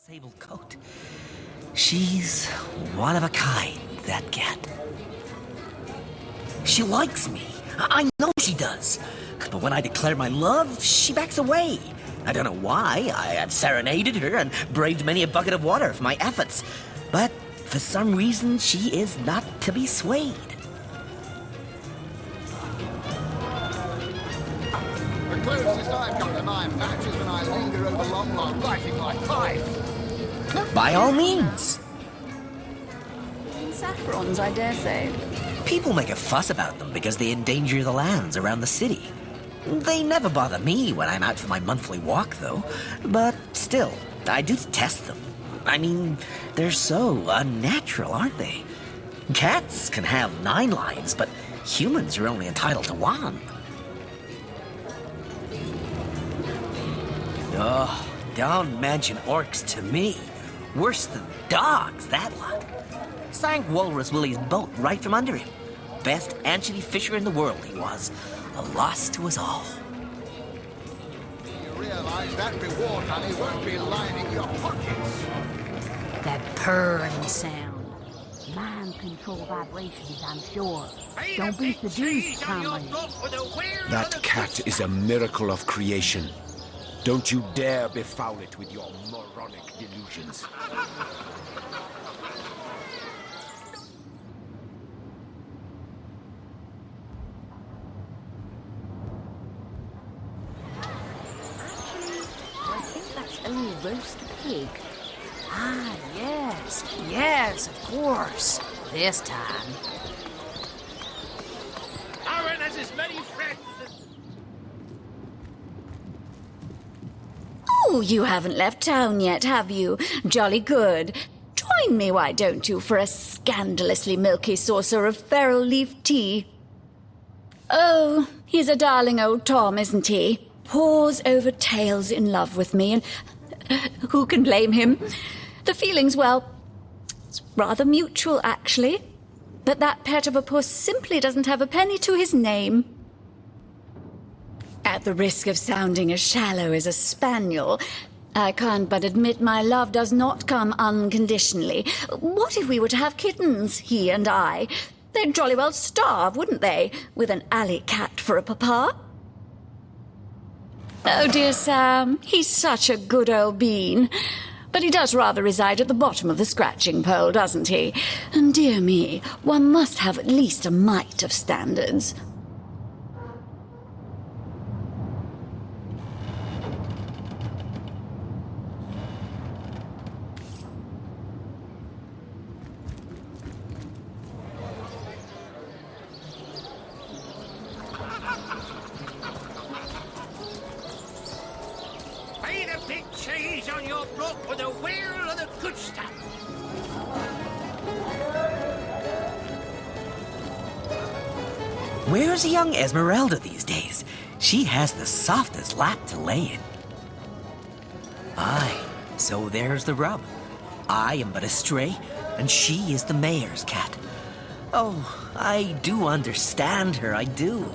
Sable coat. She's one of a kind, that cat. She likes me. I know she does. But when I declare my love, she backs away. I don't know why. I have serenaded her and braved many a bucket of water for my efforts. But for some reason, she is not to be swayed. The closest I've got to my match is when I linger over long while writing my pipe. By all means. Saffrons, I dare say. People make a fuss about them because they endanger the lands around the city. They never bother me when I'm out for my monthly walk, though. But still, I do detest them. I mean, they're so unnatural, aren't they? Cats can have 9 lives, but humans are only entitled to 1. Oh, don't mention orcs to me. Worse than dogs, that lot. Sank Walrus Willie's boat right from under him. Best anchovy fisher in the world he was. A loss to us all. You realize that reward money won't be lining your pockets. That purring sound. Mind control vibrations, I'm sure. Don't be seduced, comrade. That cat is a miracle of creation. Don't you dare befoul it with your moronic delusions. I think that's only roast pig. Ah, yes, of course. This time. Aaron has as many friends as... Oh, you haven't left town yet, have you? Jolly good. Join me, why don't you, for a scandalously milky saucer of feral leaf tea? Oh, he's a darling old Tom, isn't he? Paws over tails in love with me, and who can blame him? The feeling's, well, it's rather mutual, actually. But that pet of a puss simply doesn't have a penny to his name. At the risk of sounding as shallow as a spaniel, I can't but admit my love does not come unconditionally. What if we were to have kittens, he and I? They'd jolly well starve, wouldn't they, with an alley cat for a papa? Oh, dear Sam, he's such a good old bean. But he does rather reside at the bottom of the scratching pole, doesn't he? And dear me, one must have at least a mite of standards. Pay the big cheese on your block for the wheel of the good stuff. Where's young Esmeralda these days? She has the softest lap to lay in. Aye, so there's the rub. I am but a stray, and she is the mayor's cat. Oh, I do understand her, I do.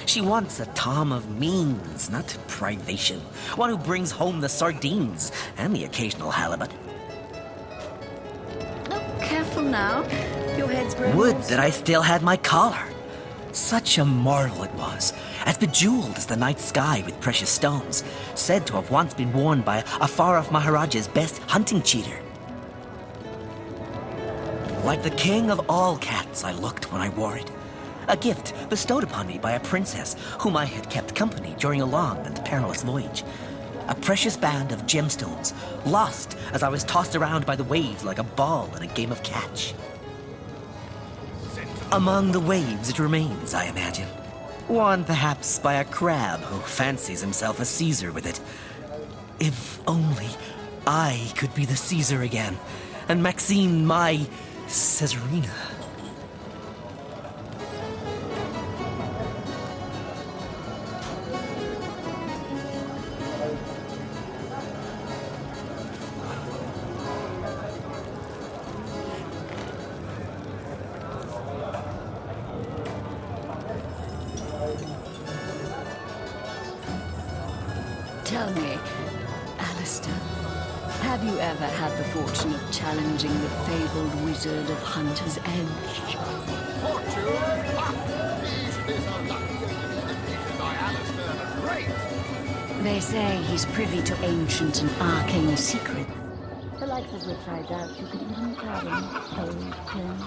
She wants a Tom of means, not privation. One who brings home the sardines and the occasional halibut. Oh, careful now. Your head's grown Would all that I still had my collar. Such a marvel it was, as bejeweled as the night sky with precious stones, said to have once been worn by a far-off Maharaja's best hunting cheater. Like the king of all cats I looked when I wore it. A gift bestowed upon me by a princess whom I had kept company during a long and perilous voyage. A precious band of gemstones, lost as I was tossed around by the waves like a ball in a game of catch. Among the waves it remains, I imagine. Worn perhaps by a crab who fancies himself a Caesar with it. If only I could be the Caesar again, and Maxine my Caesarina. Tell me, Alistair, Have you ever had the fortune of challenging the fabled wizard of Hunter's Edge? Fortune? Ha! He is so lucky as to be defeated by Alistair the Great. They say he's privy to ancient and arcane secrets, the likes of which I doubt you could even fathom, old friend.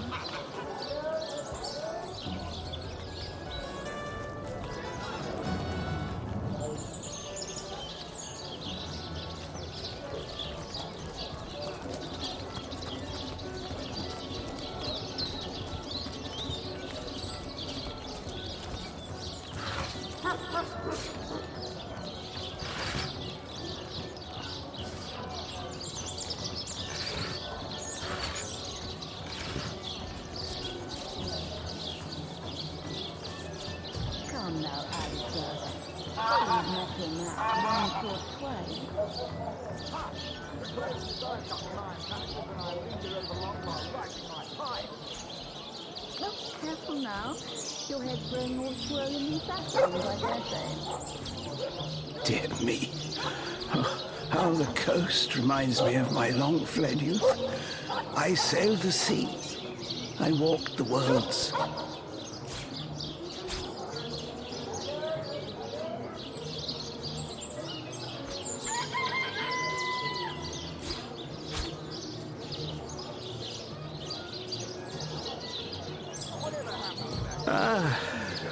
Come now, Alistair. You've met him at one short twain. The clothes inside Captain Iron Patches and I linger over long while writing my pipe. Oh, careful now. Your head's growing more swollen and fashioned, I dare say. Dear me. Oh, how the coast reminds me of my long-fled youth. I sailed the seas. I walked the worlds.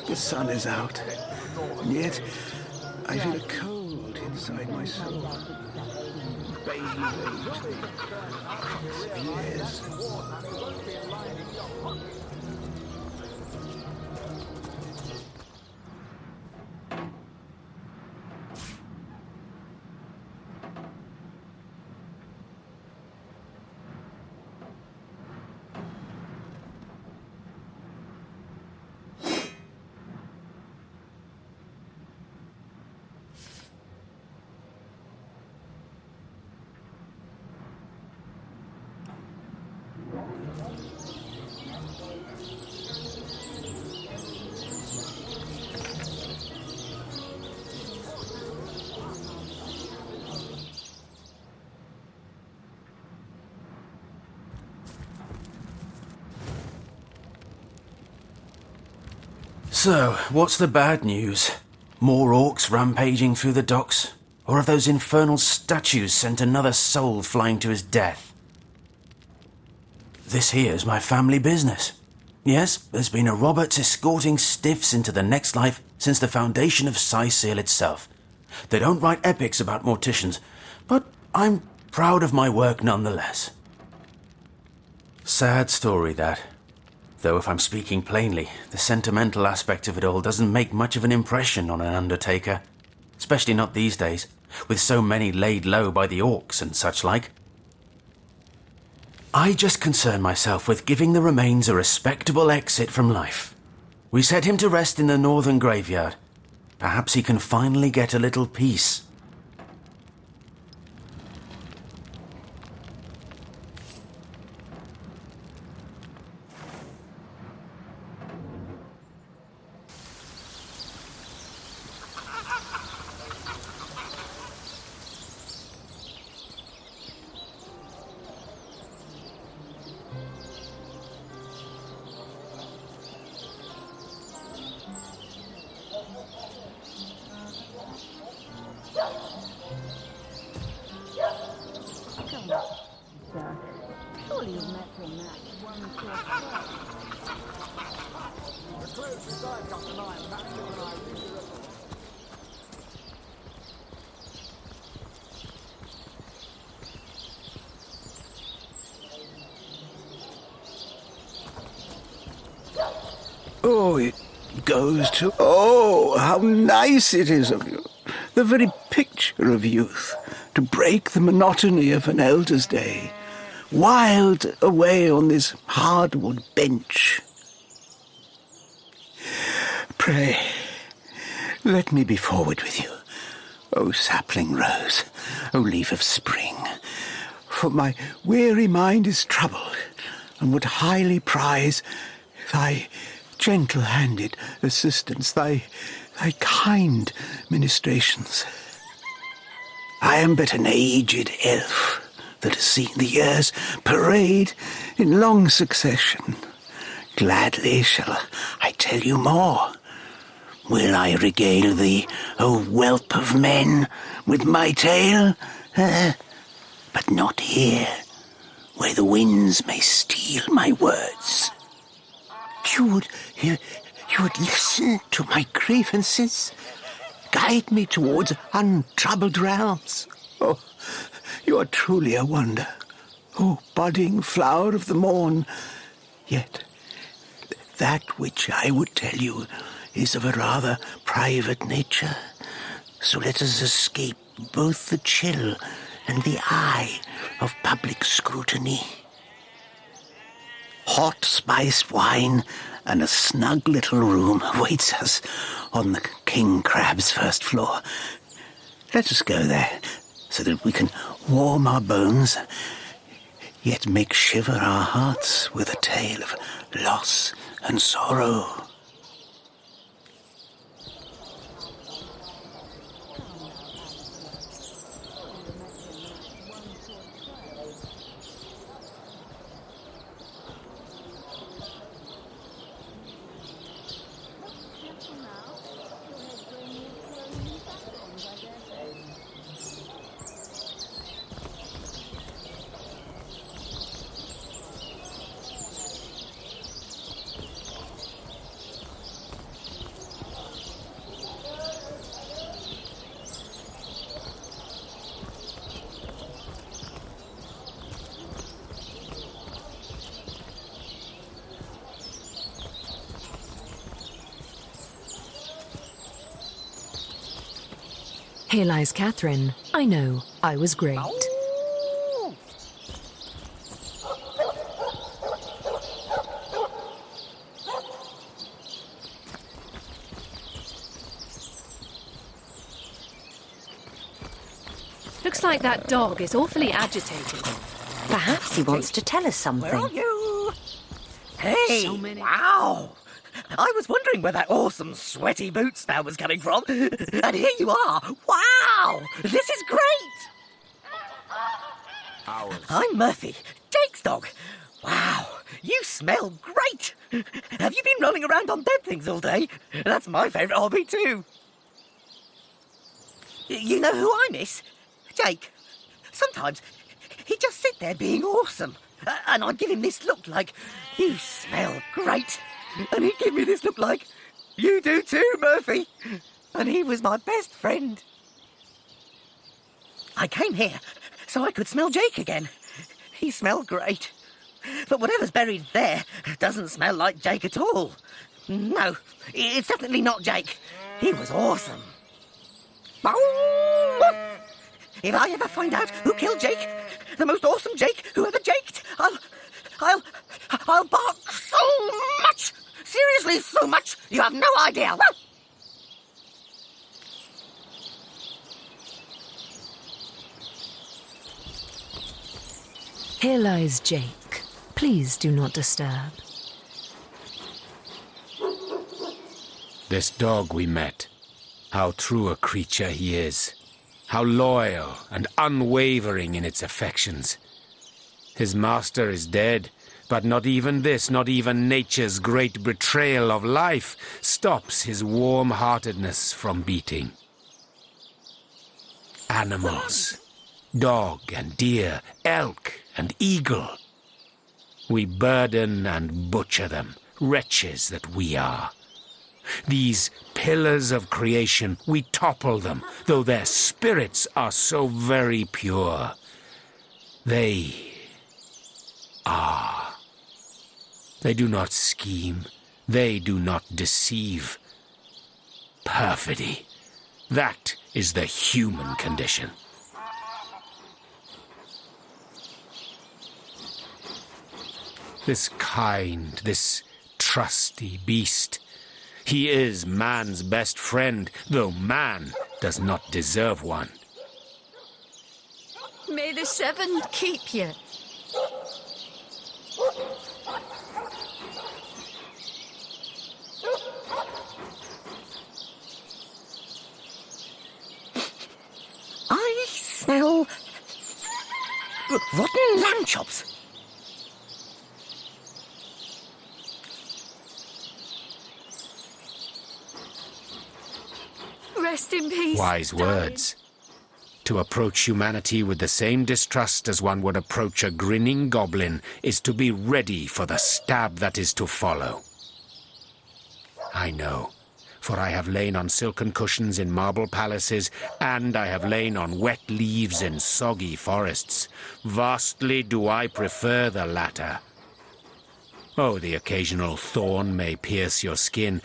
The sun is out, and yet I feel a cold inside my soul. Bathed in crux of years. So, what's the bad news? More orcs rampaging through the docks? Or have those infernal statues sent another soul flying to his death? This here's my family business. Yes, there's been a Roberts escorting stiffs into the next life since the foundation of Seal itself. They don't write epics about morticians, but I'm proud of my work nonetheless. Sad story, that. Though if I'm speaking plainly, the sentimental aspect of it all doesn't make much of an impression on an undertaker. Especially not these days, with so many laid low by the orcs and such like. I just concern myself with giving the remains a respectable exit from life. We set him to rest in the northern graveyard. Perhaps he can finally get a little peace. Surely you've met him at one short twain. The clothes inside Captain Iron Patches and I linger over Oh, it goes to... Oh, how nice it is of you. The very picture of youth, to break the monotony of an elder's day. Wild away on this hardwood bench. Pray, let me be forward with you. O sapling rose, O leaf of spring. For my weary mind is troubled, and would highly prize thy gentle-handed assistance, thy kind ministrations. I am but an aged elf, that has seen the years parade in long succession. Gladly shall I tell you more. Will I regale thee, O whelp of men, with my tale? But not here, where the winds may steal my words. You would listen to my grievances, guide me towards untroubled realms. Oh, you are truly a wonder, O budding flower of the morn. Yet that which I would tell you is of a rather private nature, so let us escape both the chill and the eye of public scrutiny. Hot spiced wine and a snug little room awaits us on the King Crab's first floor. Let us go there, so that we can warm our bones, yet make shiver our hearts with a tale of loss and sorrow. Here lies Catherine. I know, I was great. Looks like that dog is awfully agitated. Perhaps he wants to tell us something. Where are you? Hey, So many- wow. I was wondering where that awesome sweaty boot smell was coming from. And here you are. Wow, this is great. Ours. I'm Murphy, Jake's dog. Wow, you smell great. Have you been rolling around on dead things all day? That's my favourite hobby too. You know who I miss? Jake. Sometimes he'd just sit there being awesome. And I'd give him this look like, you smell great. And he'd give me this look like, you do too, Murphy. And he was my best friend. I came here so I could smell Jake again. He smelled great. But whatever's buried there doesn't smell like Jake at all. No, it's definitely not Jake. He was awesome. If I ever find out who killed Jake, the most awesome Jake who ever jaked, I'll bark so much. Seriously, so much. You have no idea. Here lies Jake. Please do not disturb. This dog we met, how true a creature he is. How loyal and unwavering in its affections. His master is dead, but not even this, not even nature's great betrayal of life, stops his warm-heartedness from beating. Animals, dog and deer, elk and eagle. We burden and butcher them, wretches that we are. These pillars of creation, we topple them, though their spirits are so very pure. They are. They do not scheme. They do not deceive. Perfidy. That is the human condition. This kind, this trusty beast, he is man's best friend, though man does not deserve one. May the seven keep you. I smell Rotten lamb chops. Rest in peace. Wise darling. words. To approach humanity with the same distrust as one would approach a grinning goblin is to be ready for the stab that is to follow. I know, for I have lain on silken cushions in marble palaces, and I have lain on wet leaves in soggy forests. Vastly do I prefer the latter. Oh, the occasional thorn may pierce your skin,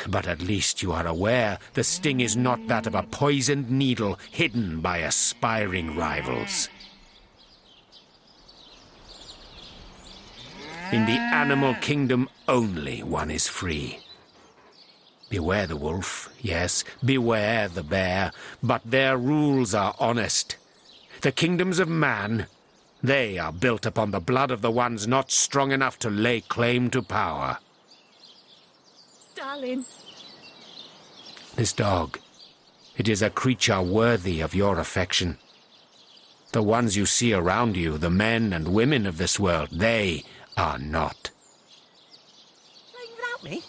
but at least you are aware the sting is not that of a poisoned needle hidden by aspiring rivals. In the animal kingdom only one is free. Beware the wolf, yes, beware the bear, but their rules are honest. The kingdoms of man, they are built upon the blood of the ones not strong enough to lay claim to power. Darling. This dog, it is a creature worthy of your affection. The ones you see around you, the men and women of this world, they are not. Playing without me?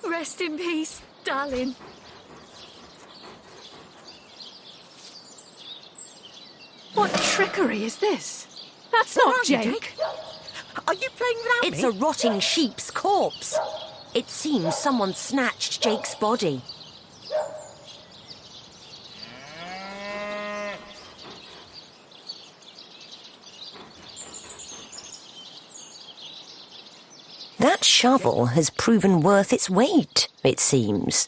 Rest in peace, darling. What trickery is this? That's not Jake. Are you playing without It's me? a rotting sheep's corpse. It seems someone snatched Jake's body. That shovel has proven worth its weight, it seems.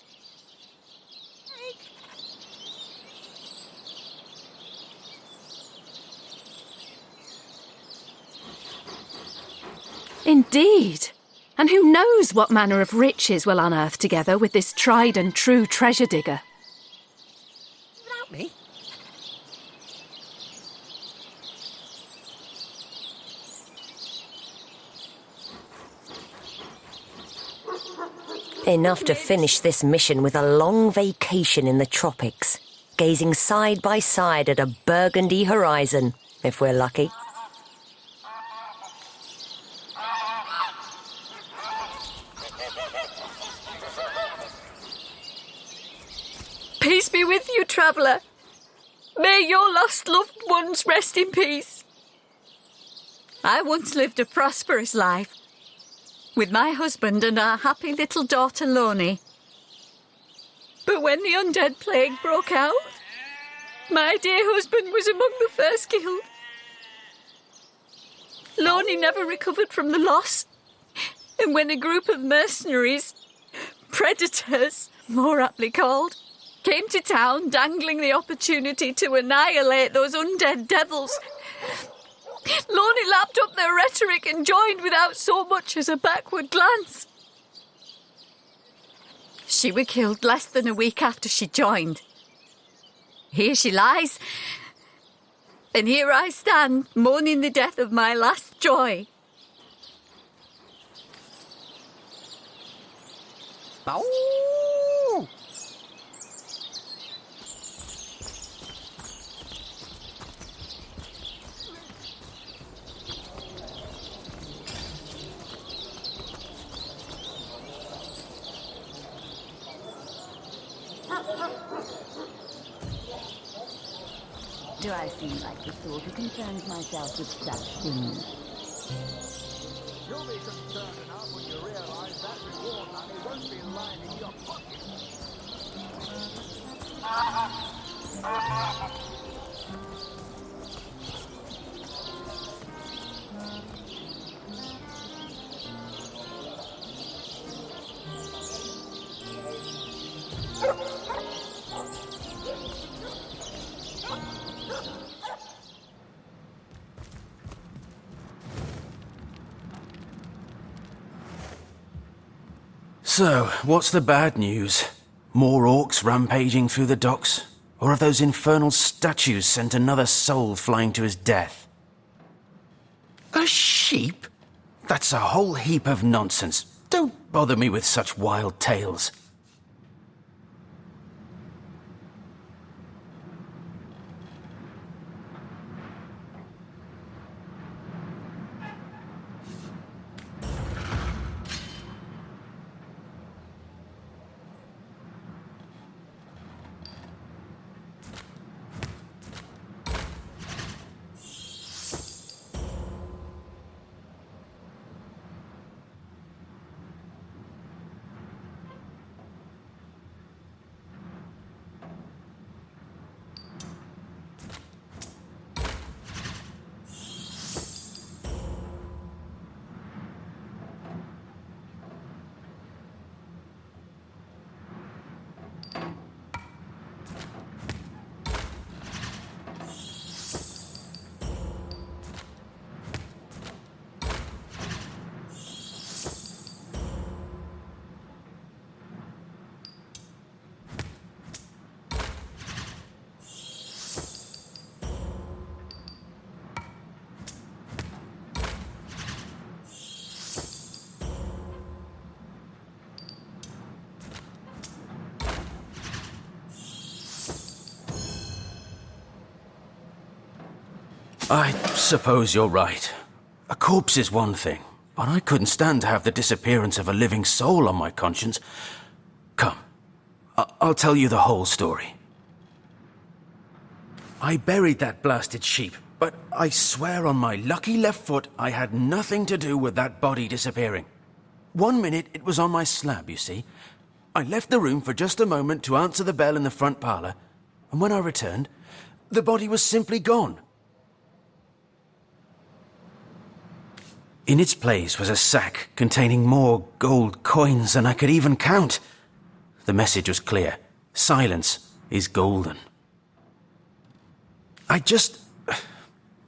Indeed. And who knows what manner of riches we'll unearth together with this tried and true treasure digger. Without me? Enough to finish this mission with a long vacation in the tropics, gazing side by side at a burgundy horizon, if we're lucky. Peace be with you, traveller. May your lost loved ones rest in peace. I once lived a prosperous life with my husband and our happy little daughter Loney. But when the undead plague broke out, my dear husband was among the first killed. Loney never recovered from the loss, and when a group of mercenaries, predators more aptly called, came to town dangling the opportunity to annihilate those undead devils, Loney lapped up their rhetoric and joined without so much as a backward glance. She was killed less than a week after she joined. Here she lies, and here I stand, mourning the death of my last joy. Oh! Do I seem like the sort who concerns myself with such things? You'll be concerned enough when you realize that reward money won't be lining your pocket. So, what's the bad news? More orcs rampaging through the docks? Or have those infernal statues sent another soul flying to his death? A sheep? That's a whole heap of nonsense. Don't bother me with such wild tales. I suppose you're right. A corpse is one thing, but I couldn't stand to have the disappearance of a living soul on my conscience. Come, I'll tell you the whole story. I buried that blasted sheep, but I swear on my lucky left foot I had nothing to do with that body disappearing. 1 minute it was on my slab, you see. I left the room for just a moment to answer the bell in the front parlour, and when I returned, the body was simply gone. In its place was a sack containing more gold coins than I could even count. The message was clear. Silence is golden.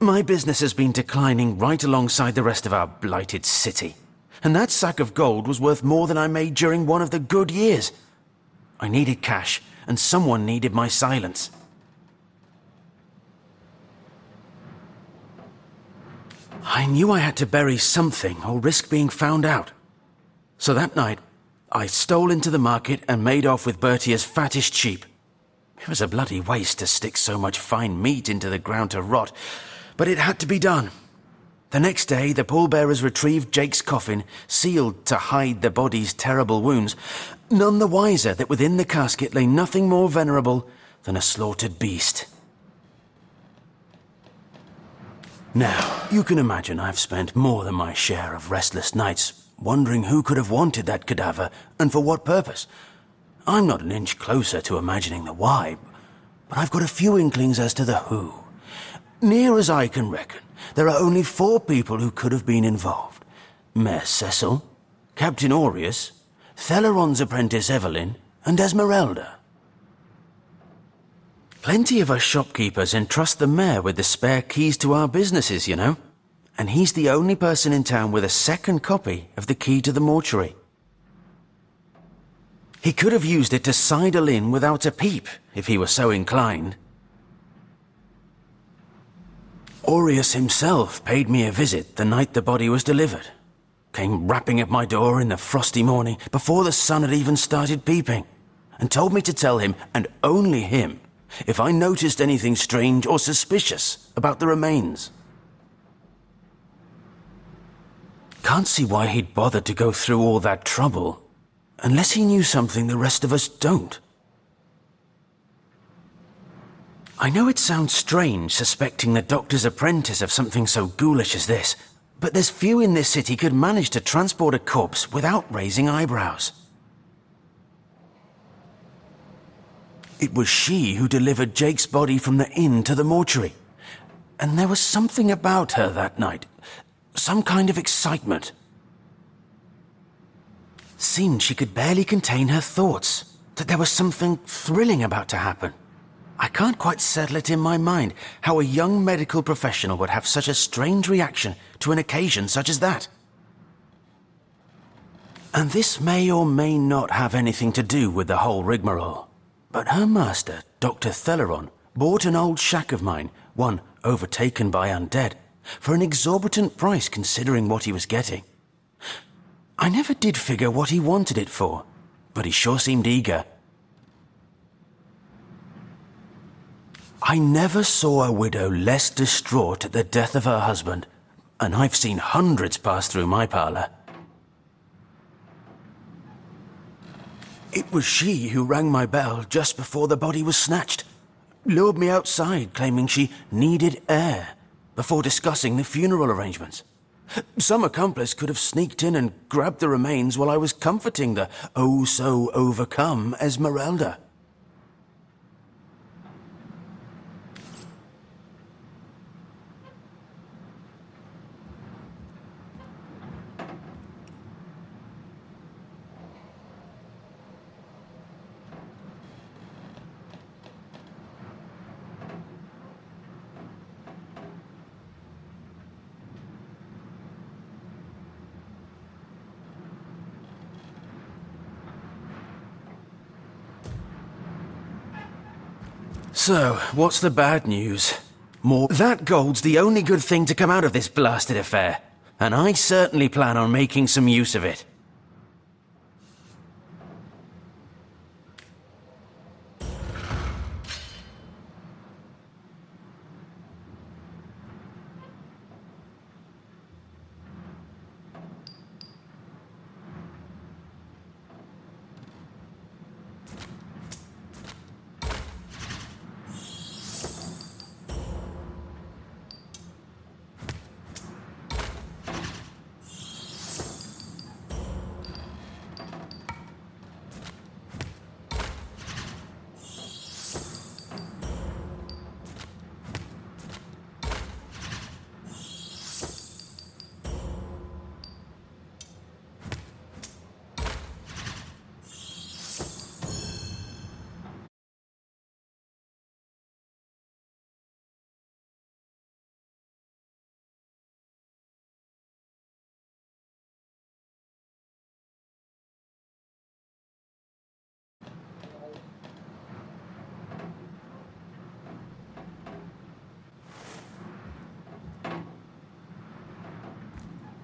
My business has been declining right alongside the rest of our blighted city. And that sack of gold was worth more than I made during one of the good years. I needed cash, and someone needed my silence. I knew I had to bury something or risk being found out. So that night, I stole into the market and made off with Bertia's fattest sheep. It was a bloody waste to stick so much fine meat into the ground to rot, but it had to be done. The next day, the pallbearers retrieved Jake's coffin, sealed to hide the body's terrible wounds, none the wiser that within the casket lay nothing more venerable than a slaughtered beast. Now, you can imagine I've spent more than my share of restless nights wondering who could have wanted that cadaver and for what purpose. I'm not an inch closer to imagining the why, but I've got a few inklings as to the who. Near as I can reckon, there are only 4 people who could have been involved. Mayor Cecil, Captain Aureus, Theleron's apprentice Evelyn, and Esmeralda. Plenty of us shopkeepers entrust the mayor with the spare keys to our businesses, you know. And he's the only person in town with a second copy of the key to the mortuary. He could have used it to sidle in without a peep, if he were so inclined. Aureus himself paid me a visit the night the body was delivered. Came rapping at my door in the frosty morning, before the sun had even started peeping, and told me to tell him, and only him, if I noticed anything strange or suspicious about the remains. Can't see why he'd bothered to go through all that trouble, unless he knew something the rest of us don't. I know it sounds strange suspecting the doctor's apprentice of something so ghoulish as this, but there's few in this city could manage to transport a corpse without raising eyebrows. It was she who delivered Jake's body from the inn to the mortuary. And there was something about her that night. Some kind of excitement. Seemed she could barely contain her thoughts. That there was something thrilling about to happen. I can't quite settle it in my mind how a young medical professional would have such a strange reaction to an occasion such as that. And this may or may not have anything to do with the whole rigmarole. But her master, Dr. Theleron, bought an old shack of mine, one overtaken by undead, for an exorbitant price considering what he was getting. I never did figure what he wanted it for, but he sure seemed eager. I never saw a widow less distraught at the death of her husband, and I've seen hundreds pass through my parlour. It was she who rang my bell just before the body was snatched, lured me outside claiming she needed air, before discussing the funeral arrangements. Some accomplice could have sneaked in and grabbed the remains while I was comforting the oh-so-overcome Esmeralda. So, what's the bad news? That gold's the only good thing to come out of this blasted affair, and I certainly plan on making some use of it.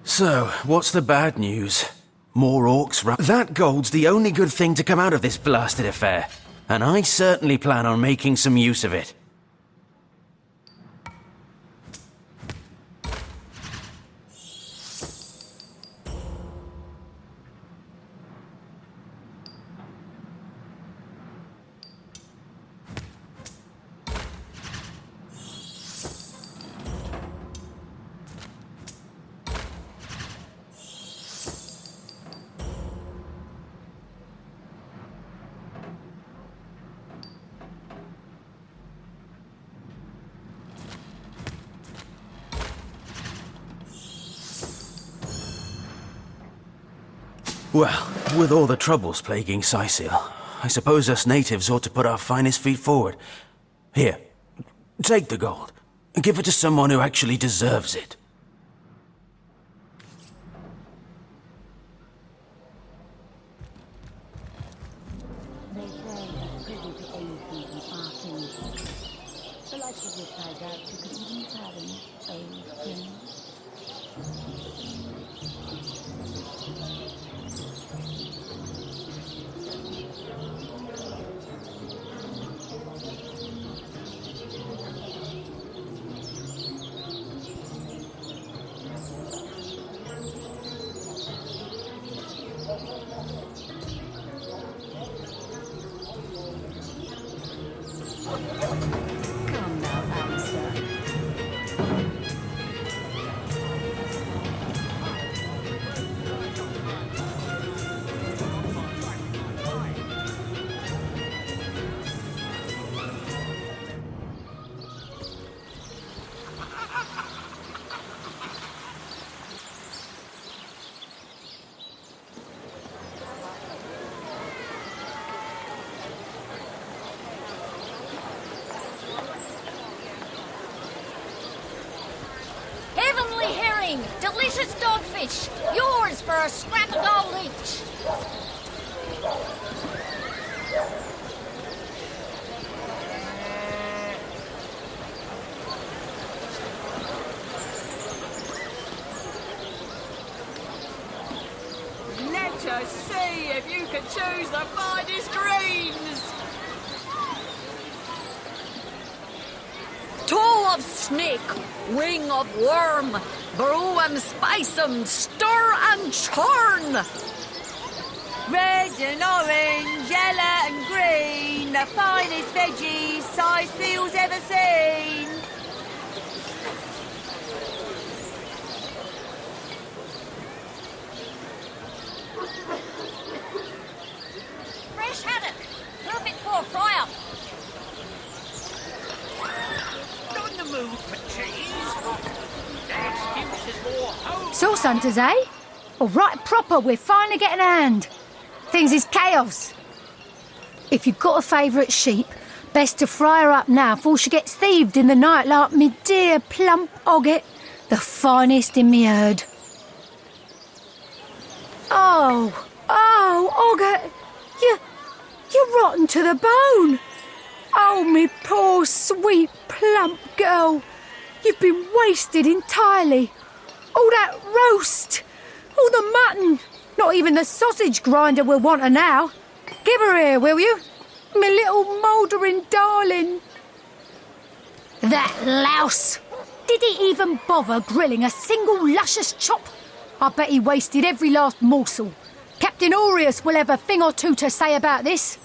So, what's the bad news? More orcs That gold's the only good thing to come out of this blasted affair, and I certainly plan on making some use of it. Well, with all the troubles plaguing Sicil, I suppose us natives ought to put our finest feet forward. Here, take the gold, and give it to someone who actually deserves it. They say he's privy to ancient and far things, the likes of which I doubt you could even fathom, old friend. Come now, Alistair. Delicious dogfish! Yours for a scrap of gold each! see if you can choose the finest greens. Toe of snake, wing of worm, brew 'em, spice 'em, stir and churn. Red and orange, yellow and green, the finest veggies size seals ever seen. Fresh haddock, perfect for a fry-up. On the move for cheese. That gives us more hope. Sauce hunters, eh? All right, proper, we're finally getting a hand. Things is chaos. If you've got a favourite sheep, best to fry her up now before she gets thieved in the night like me dear plump Ogget, the finest in me herd. Oh, Ogget, you're rotten to the bone. Oh, me poor, sweet, plump girl. You've been wasted entirely. All that roast, all the mutton, not even the sausage grinder will want her now. Give her here, will you? Me little mouldering darling. That louse. Did he even bother grilling a single luscious chop? I bet he wasted every last morsel. Captain Aureus will have a thing or two to say about this.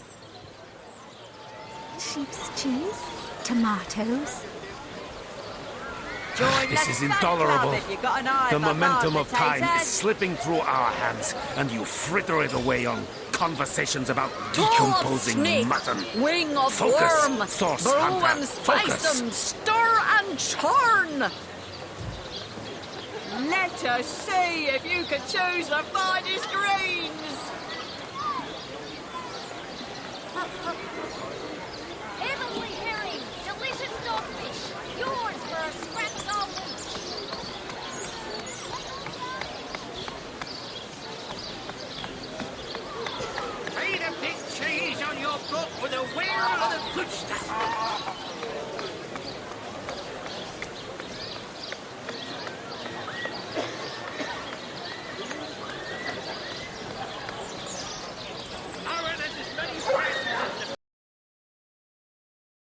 Sheep's cheese, tomatoes. This is intolerable. The momentum of time is slipping through our hands, and you fritter it away on conversations about decomposing mutton. Wing of Focus, worm, sauce brew 'em, hunter. spice Focus. 'em, stir and churn. Let us see if you can choose the finest greens. Heavenly herring, delicious dogfish, yours for a scrap of gold each. Feed a big cheese on your book with a wheel of the good stuff.